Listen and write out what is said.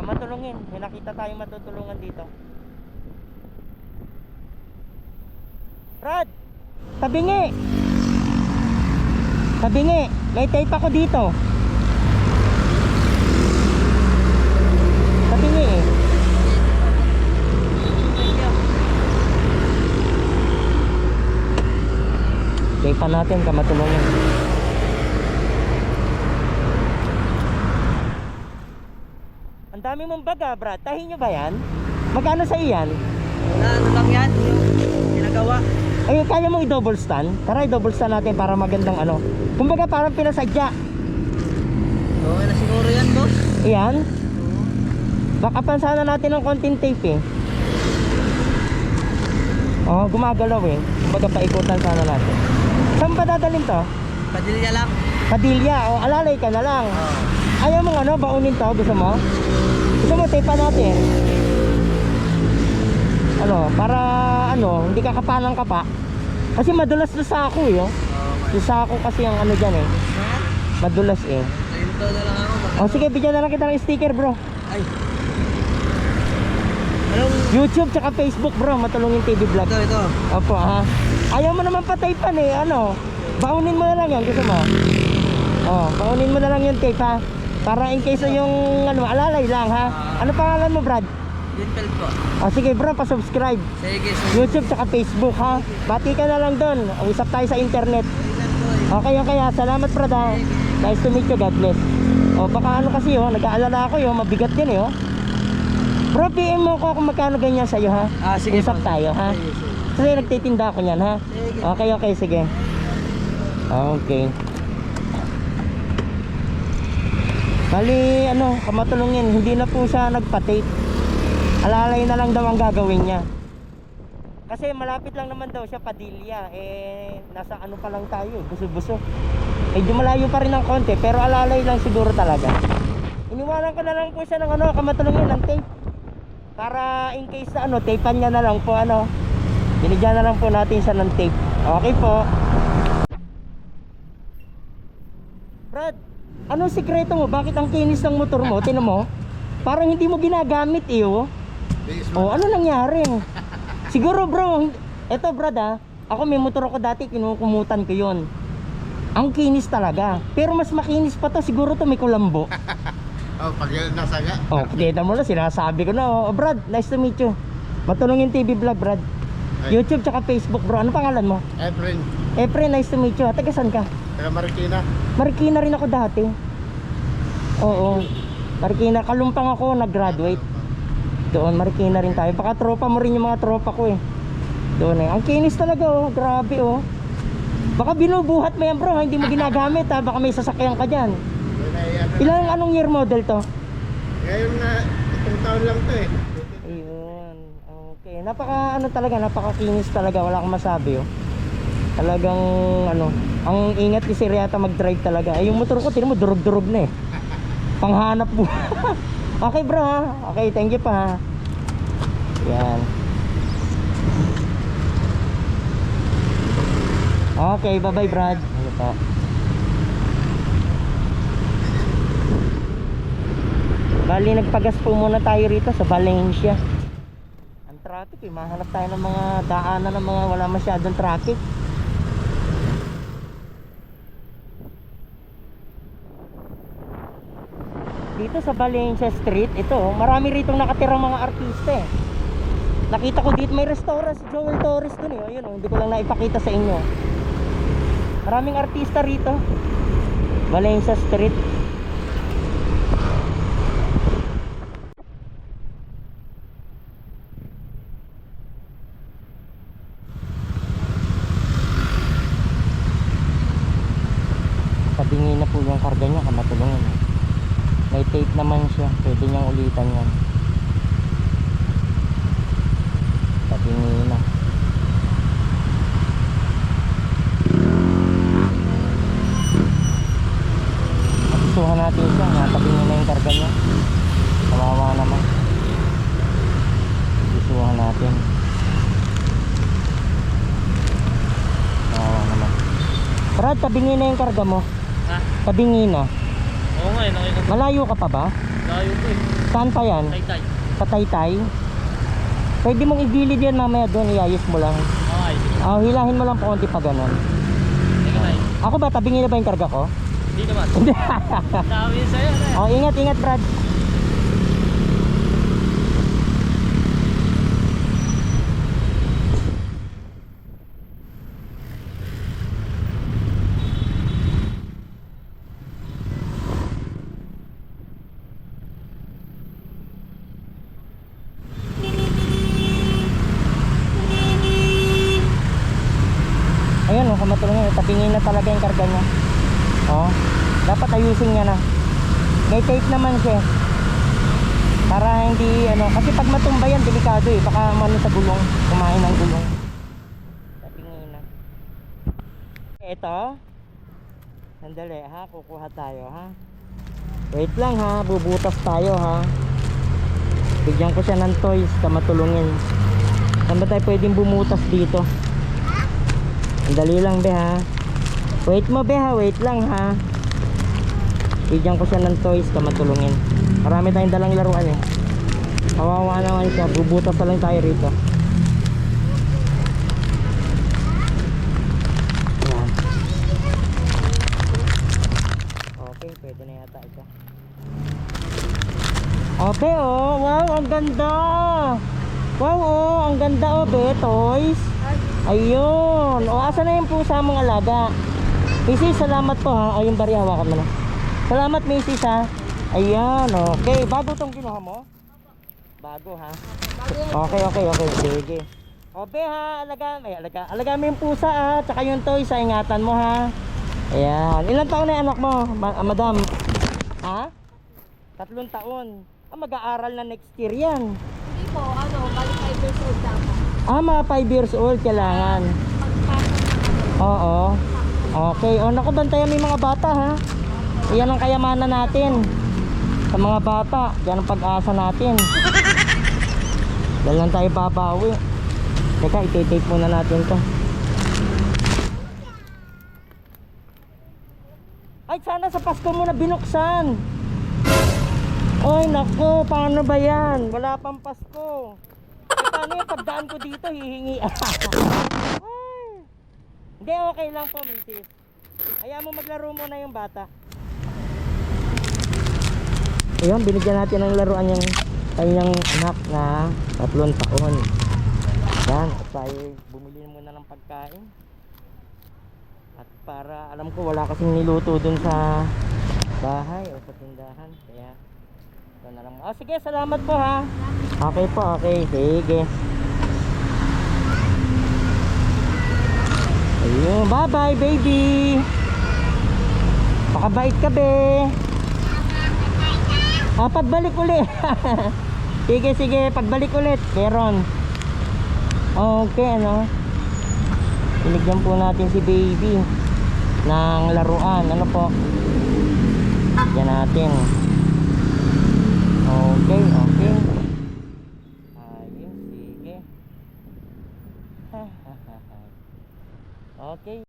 Matulungin, may nakita tayong matutulungan dito. Brad, tabingi. Tabingi, may tape ako dito. Tabingi eh. Tape pa natin, kamatulungin. Ang dami mong baga, Brad. Tahin nyo ba yan? Magkano sa iyan? Ano lang yan, yung ginagawa. Ay, kaya mong i-double stand? Tara, i-double stand natin para magandang ano. Kumbaga parang pinasadya. Okay na siguro yan, boss. Iyan. Baka pansana natin ng konting tape eh. Oh, gumagalaw eh. Kumbaga paikutan sana natin. Saan ba dadalhin to? Padilya lang. Padilya. O, alalay ka na lang. Ayaw mong ano, baunin to? Gusto mo? Gusto mo, tape pa natin. Ano, para ano, hindi ka kapalang kapa. Kasi madulas na sako eh, oh. Yung sako kasi ang ano dyan eh. Madulas eh. Ito na lang ako. O sige, bigyan na lang kita ng sticker, bro. Ay. Anong? YouTube tsaka Facebook, bro. Matulungin TV vlog. Ito. Opo, ha. Ayaw mo naman pa-tapean eh, ano. Baunin mo na lang yan, gusto mo. Oh, baunin mo na lang yung tape, ha. Para in case yung ano, alalay lang, ha. Ano pangalan mo, Brad? Dinpel po. O sige, bro, pa-subscribe. Sige, YouTube tsaka Facebook, ha. Bati ka na lang doon. Usap tayo sa internet. Okay, okay, ha. Salamat, Brad, ha. Nice to meet you. God bless. O baka ano kasi, oh, nag-aalala ako, yung mabigat yan eh, oh. Bro, PM mo ko kung magkano ganyan sa'yo, ha. Sige. Usap tayo, ha. Kasi nagtitinda ako niyan, ha. Okay, okay, sige. Okay. Bali, ano, kamatulungin, hindi na po siya nagpa-tape. Alalay na lang daw ang gagawin niya. Kasi malapit lang naman daw siya, Padilla. Eh, nasa ano pa lang tayo, buso-buso. Eh, malayo pa rin ng konti, pero alalay lang siguro talaga. Iniwanan ko na lang po siya ng ano, kamatulungin, ng tape. Para in case na ano, tapean niya na lang po, ano. Binigyan na lang po natin siya ng tape. Okay po. Brad, anong sikreto mo? Bakit ang kinis ng motor mo? Tinan mo, parang hindi mo ginagamit eh, oh. Oh, ano nangyari? Siguro, bro, eto, Brad, ah. Ako may motor ako dati, kinukumutan ko yon. Ang kinis talaga. Pero mas makinis pa to, siguro to may kulambo. Oh, pag nasaga. Oh, kita mo na, sinasabi ko na. Oh, Brad, nice to meet you. Matulungin TV vlog, Brad. Ay. YouTube tsaka Facebook, bro. Ano pangalan mo? Efren, Efren, nice to meet you. Taga saan ka? taga Marikina. Marikina rin ako dati. Oo. Marikina, Kalumpang ako, nag-graduate. Doon, Marikina rin tayo. Baka tropa mo rin yung mga tropa ko eh. Doon eh. Ang kinis talaga, oh. Grabe, oh. Baka binubuhat mo yan, bro. Hindi mo ginagamit, ha. Baka may sasakyan ka dyan. Ilang anong year model to? Ngayon na, itong taon lang to eh. Ayun. Okay. Napaka ano talaga, napakakinis talaga. Wala akong masabi, oh. Talagang ano, ang ingat ni Sir yata mag-drive talaga. Yung motor ko, tinan mo, durog-durog na eh. Panghanap mo. Okay, bro, ha. Okay, thank you pa, ha. Yan. Okay, bye-bye, Brad. Ano pa? Bali, nagpagas po muna tayo rito sa Valencia. Ang traffic eh, mahanap tayo ng mga daanan ng mga wala masyadong traffic. Dito sa Valencia Street, ito, marami ritong nakatirang mga artista eh. Nakita ko dito may restaurant si Joel Torres dun eh. Ayun, oh, hindi ko lang naipakita sa inyo. Maraming artista rito. Valencia Street. Tabingi na po yung karga niya, kamatulungan. May tape naman siya, pwede niyang ulitan yan. Tabingi na. Abisuhan natin siya, natabingi na yung karga niya. Kawawa naman. Abisuhan natin. Kawawa naman. Brad, tabingin na yung karga mo. Ha? Tabingin na. Oo nga, okay na. Malayo ka pa ba? Layo po eh. Saan pa yan? Tay-tay. Sa Taytay? Pwede mong igilid yan mamaya doon, iayos mo lang. Okay, sige. Hilahin mo lang po konti pa ganun. Sige tayo. Ako ba, tabingin na ba yung karga ko? Hindi naman. Hindi. Sabi yun sa'yo na eh. Ingat, ingat Brad. Ayun, kamatulong yun. Tabingin na talaga yung karga niya. Dapat ayusin niya na. May tape naman siya. Para hindi, kasi pag matumba yan, delikado eh. Baka mano sa gulong, kumain ng gulong. Tabingin na. Ito. Sandali ha, kukuha tayo ha. Wait lang ha, bubutas tayo ha. Bigyan ko siya ng toys, kamatulungin. Saan ba tayo pwedeng bumutas dito? Sandali lang be ha. Wait mo be ha, wait lang ha. Bigyan ko siya ng toys, kamatulungin. Marami tayong dalang laruan eh. Kawawa naman siya, bubutas na lang tayo rito. Ayan. Okay, pwede na yata ito. Okay oh, wow, ang ganda. Wow oh, ang ganda oh be, toys. Ayun. Asa na yung pusa mong alaga? Mrs. salamat po ha. Ayun bari, hawakan mo na. Salamat Mrs. ha. Ayan, okay. Bago tong kinuha mo? Bago ha. Okay. Sige. Obe ha, alaga mo yung pusa ha. Tsaka yung toys ha, ingatan mo ha. Ayan. Ilang taon na yung anak mo, madam? Ha? 3 taon. Mag-aaral na next year yan. Hindi po, bali 5 years old dapat. Mga 5 years old kailangan. Oo. Okay. Naku, bantayan mo yung mga bata ha. Yan ang kayamanan natin. Sa mga bata, yan ang pag-asa natin. Dahil lang tayo babawi. Teka, iti-tape muna natin to. Ay, sana sa Pasko mo na binuksan. Ay, naku, paano ba yan? Wala pang Pasko. Paano yung pagdaan ko dito, hihingi. Ay. Hindi, okay lang po, Mrs. Ayaw mo maglaro muna yung bata. Ayun, binigyan natin ng laruan yung kanyang anak na 3 taon. Yan, at tayo bumili muna ng pagkain. At para, alam ko wala kasing niluto dun sa bahay o sa tindahan. Kaya, ito na lang. Sige, salamat po ha. Okay po, okay. Sige. Ayun, bye bye baby. Pakabait ka be. Pagbalik ulit. Sige, pagbalik ulit. Meron. Okay, binigyan po natin si baby ng laruan. Ano po? Yan natin. Okay. Ayun, sige. Okay.